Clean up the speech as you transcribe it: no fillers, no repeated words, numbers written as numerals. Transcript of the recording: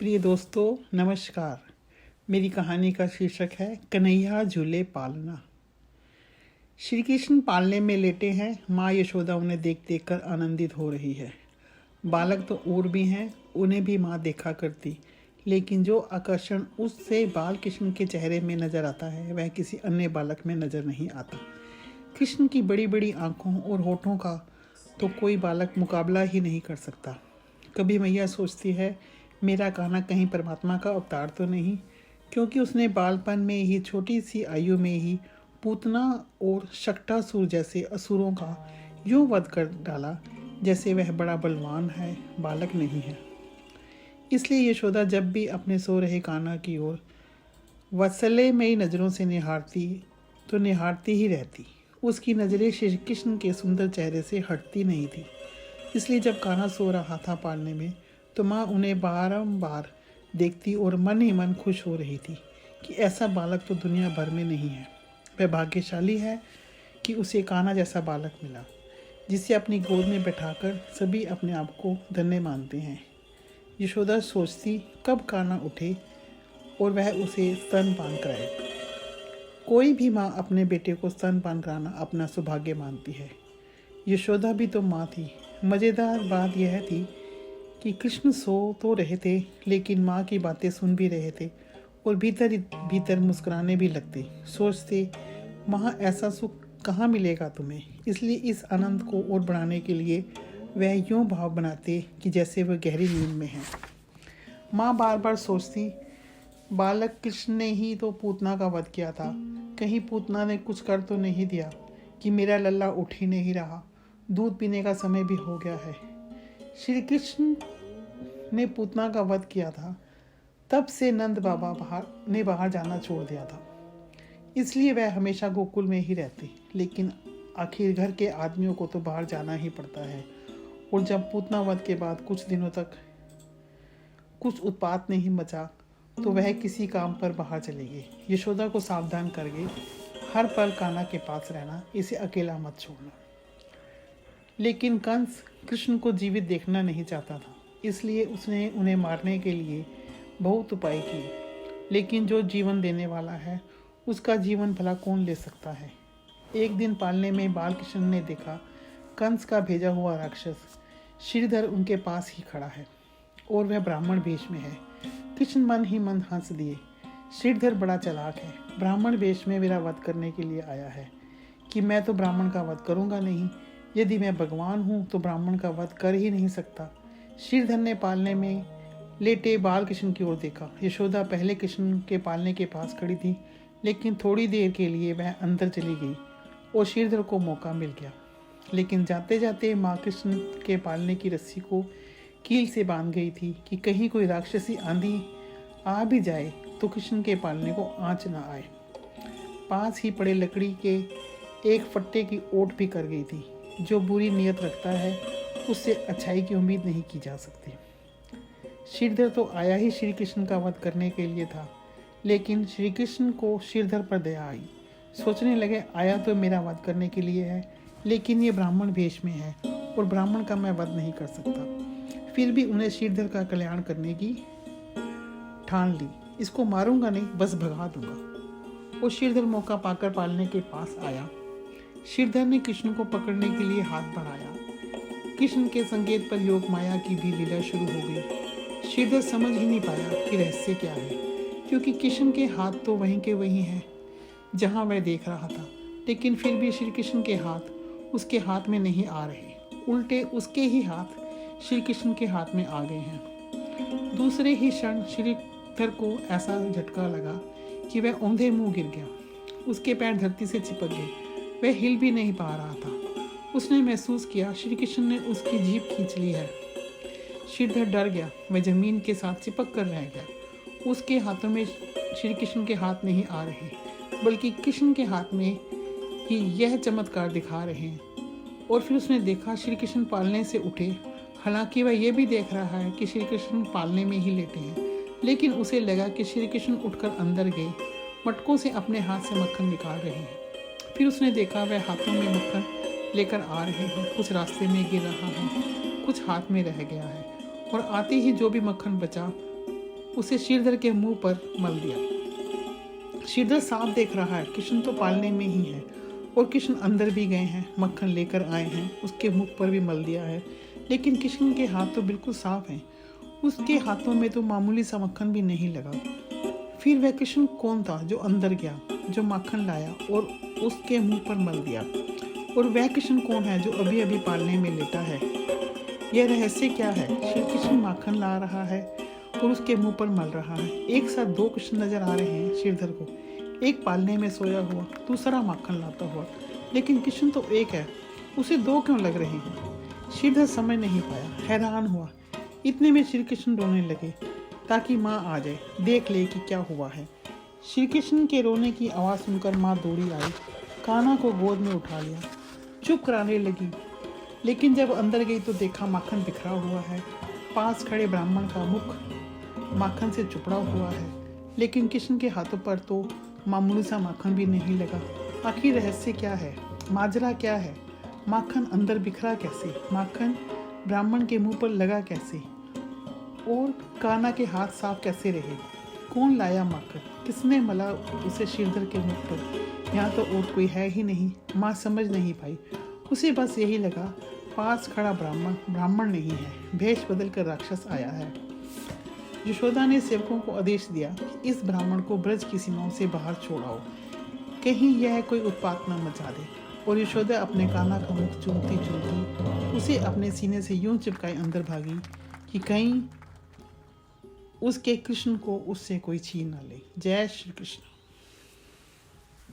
प्रिय दोस्तों, नमस्कार। मेरी कहानी का शीर्षक है कन्हैया झूले पालना। श्री कृष्ण पालने में लेटे हैं। माँ यशोदा उन्हें देख देख कर आनंदित हो रही है। बालक तो और भी हैं, उन्हें भी माँ देखा करती, लेकिन जो आकर्षण उससे बाल कृष्ण के चेहरे में नजर आता है वह किसी अन्य बालक में नजर नहीं आता। कृष्ण की बड़ी बड़ी आंखों और होठों का तो कोई बालक मुकाबला ही नहीं कर सकता। कभी मैया सोचती है, मेरा कान्हा कहीं परमात्मा का अवतार तो नहीं, क्योंकि उसने बालपन में ही छोटी सी आयु में ही पूतना और शक्टासुर जैसे असुरों का यूं वध कर डाला जैसे वह बड़ा बलवान है, बालक नहीं है। इसलिए यशोदा जब भी अपने सो रहे कान्हा की ओर वात्सल्यमयी नज़रों से निहारती तो निहारती ही रहती। उसकी नज़रें श्री कृष्ण के सुंदर चेहरे से हटती नहीं थी। इसलिए जब कान्हा सो रहा था पालने में तो माँ उन्हें बारंबार देखती और मन ही मन खुश हो रही थी कि ऐसा बालक तो दुनिया भर में नहीं है। वह भाग्यशाली है कि उसे कान्हा जैसा बालक मिला, जिसे अपनी गोद में बैठाकर सभी अपने आप को धन्य मानते हैं। यशोदा सोचती कब कान्हा उठे और वह उसे स्तनपान कराए। कोई भी माँ अपने बेटे को स्तनपान कराना अपना सौभाग्य मानती है। यशोदा भी तो माँ थी। मज़ेदार बात यह थी कि कृष्ण सो तो रहे थे, लेकिन माँ की बातें सुन भी रहे थे और भीतर भीतर मुस्कुराने भी लगते। सोचते, माँ ऐसा सुख कहाँ मिलेगा तुम्हें। इसलिए इस आनंद को और बढ़ाने के लिए वह यूँ भाव बनाते कि जैसे वह गहरी नींद में है। माँ बार बार सोचती, बालक कृष्ण ने ही तो पूतना का वध किया था, कहीं पूतना ने कुछ कर तो नहीं दिया कि मेरा लल्ला उठ ही नहीं रहा। दूध पीने का समय भी हो गया है। श्री कृष्ण ने पूतना का वध किया था, तब से नंद बाबा बाहर जाना छोड़ दिया था। इसलिए वह हमेशा गोकुल में ही रहते, लेकिन आखिर घर के आदमियों को तो बाहर जाना ही पड़ता है। और जब पूतना वध के बाद कुछ दिनों तक कुछ उत्पात नहीं मचा तो वह किसी काम पर बाहर चले गए। यशोदा को सावधान कर गए, हर पल कान्हा के पास रहना, इसे अकेला मत छोड़ना। लेकिन कंस कृष्ण को जीवित देखना नहीं चाहता था, इसलिए उसने उन्हें मारने के लिए बहुत उपाय किए। लेकिन जो जीवन देने वाला है उसका जीवन भला कौन ले सकता है। एक दिन पालने में बालकृष्ण ने देखा कंस का भेजा हुआ राक्षस श्रीधर उनके पास ही खड़ा है और वह ब्राह्मण वेश में है। कृष्ण मन ही मन हंस दिए। श्रीधर बड़ा चालाक है, ब्राह्मण वेश में मेरा वध करने के लिए आया है कि मैं तो ब्राह्मण का वध करूंगा नहीं। यदि मैं भगवान हूँ तो ब्राह्मण का वध कर ही नहीं सकता। श्रीधर ने पालने में लेटे बाल कृष्ण की ओर देखा। यशोदा पहले कृष्ण के पालने के पास खड़ी थी, लेकिन थोड़ी देर के लिए वह अंदर चली गई और श्रीधर को मौका मिल गया। लेकिन जाते जाते माँ कृष्ण के पालने की रस्सी को कील से बांध गई थी कि कहीं कोई राक्षसी आंधी आ भी जाए तो कृष्ण के पालने को आँच न आए। पास ही पड़े लकड़ी के एक फट्टे की ओट भी कर गई थी। जो बुरी नीयत रखता है उससे अच्छाई की उम्मीद नहीं की जा सकती। श्रीधर तो आया ही श्री कृष्ण का वध करने के लिए था, लेकिन श्री कृष्ण को श्रीधर पर दया आई। सोचने लगे, आया तो मेरा वध करने के लिए है, लेकिन ये ब्राह्मण वेश में है और ब्राह्मण का मैं वध नहीं कर सकता। फिर भी उन्हें श्रीधर का कल्याण करने की ठान ली। इसको मारूंगा नहीं, बस भगा दूंगा। और श्रीधर मौका पाकर पालने के पास आया। श्रीधर ने कृष्ण को पकड़ने के लिए हाथ बढ़ाया। कृष्ण के संकेत पर योग माया की भी लीला शुरू हो गई। श्रीधर समझ ही नहीं पाया कि रहस्य क्या है, क्योंकि कृष्ण के हाथ तो वहीं के वहीं हैं जहां वह देख रहा था, लेकिन फिर भी श्री कृष्ण के हाथ उसके हाथ में नहीं आ रहे, उल्टे उसके ही हाथ श्री कृष्ण के हाथ में आ गए हैं। दूसरे ही क्षण श्रीधर को ऐसा झटका लगा कि वह औंधे मुंह गिर गया। उसके पैर धरती से चिपक गए, वह हिल भी नहीं पा रहा था। उसने महसूस किया श्री कृष्ण ने उसकी जीभ खींच ली है। श्रीधर डर गया, वह जमीन के साथ चिपक कर रह गया। उसके हाथों में श्री कृष्ण के हाथ नहीं आ रहे, बल्कि कृष्ण के हाथ में ही यह चमत्कार दिखा रहे हैं। और फिर उसने देखा श्री कृष्ण पालने से उठे। हालांकि वह यह भी देख रहा है कि श्री कृष्ण पालने में ही लेटे हैं, लेकिन उसे लगा कि श्री कृष्ण उठकर अंदर गए, मटकों से अपने हाथ से मक्खन निकाल रहे हैं। फिर उसने देखा वह हाथों में मक्खन लेकर आ रहे हैं। कुछ रास्ते में गिर रहा है, कुछ हाथ में रह गया है, और आते ही जो भी मक्खन बचा उसे श्रीधर के मुंह पर मल दिया। श्रीधर साफ देख रहा है कृष्ण तो पालने में ही है और कृष्ण अंदर भी गए हैं, मक्खन लेकर आए हैं, उसके मुख पर भी मल दिया है। लेकिन कृष्ण के हाथ तो बिल्कुल साफ हैं, उसके हाथों में तो मामूली सा मक्खन भी नहीं लगा। फिर वह कृष्ण कौन था जो अंदर गया, जो माखन लाया और उसके मुंह पर मल दिया? और वह कृष्ण कौन है जो अभी अभी पालने में लेटा है? यह रहस्य क्या है? श्री कृष्ण माखन ला रहा है और उसके मुंह पर मल रहा है। एक साथ दो कृष्ण नजर आ रहे हैं श्रीधर को, एक पालने में सोया हुआ, दूसरा माखन लाता हुआ। लेकिन कृष्ण तो एक है, उसे दो क्यों लग रहे हैं? श्रीधर समझ नहीं पाया, हैरान हुआ। इतने में श्री कृष्ण रोने लगे ताकि माँ आ जाए, देख ले कि क्या हुआ है। श्री कृष्ण के रोने की आवाज़ सुनकर माँ दौड़ी आई, कान्हा को गोद में उठा लिया, चुप कराने लगी। लेकिन जब अंदर गई तो देखा माखन बिखरा हुआ है, पास खड़े ब्राह्मण का मुख माखन से चुपड़ा हुआ है, लेकिन कृष्ण के हाथों पर तो मामूली सा माखन भी नहीं लगा। आखिर रहस्य क्या है? माजरा क्या है? माखन अंदर बिखरा कैसे? माखन ब्राह्मण के मुंह पर लगा कैसे? और कान्हा के हाथ साफ कैसे रहे? कौन लाया माखन? किसने मला उसे श्रीधर के मुख पर? यहाँ तो और कोई है ही नहीं। माँ समझ नहीं पाई, उसे बस यही लगा पास खड़ा ब्राह्मण नहीं है, भेष बदल कर राक्षस आया है। यशोदा ने सेवकों को आदेश दिया कि इस ब्राह्मण को ब्रज की सीमाओं से बाहर छोड़ाओ, कहीं यह कोई उत्पात न मचा दे। और यशोदा अपने कान्हा का मुख चूमती चूमती उसे अपने सीने से यूं चिपकाए अंदर भागी कि कहीं उसके कृष्ण को उससे कोई छीन न ले। जय श्री कृष्ण।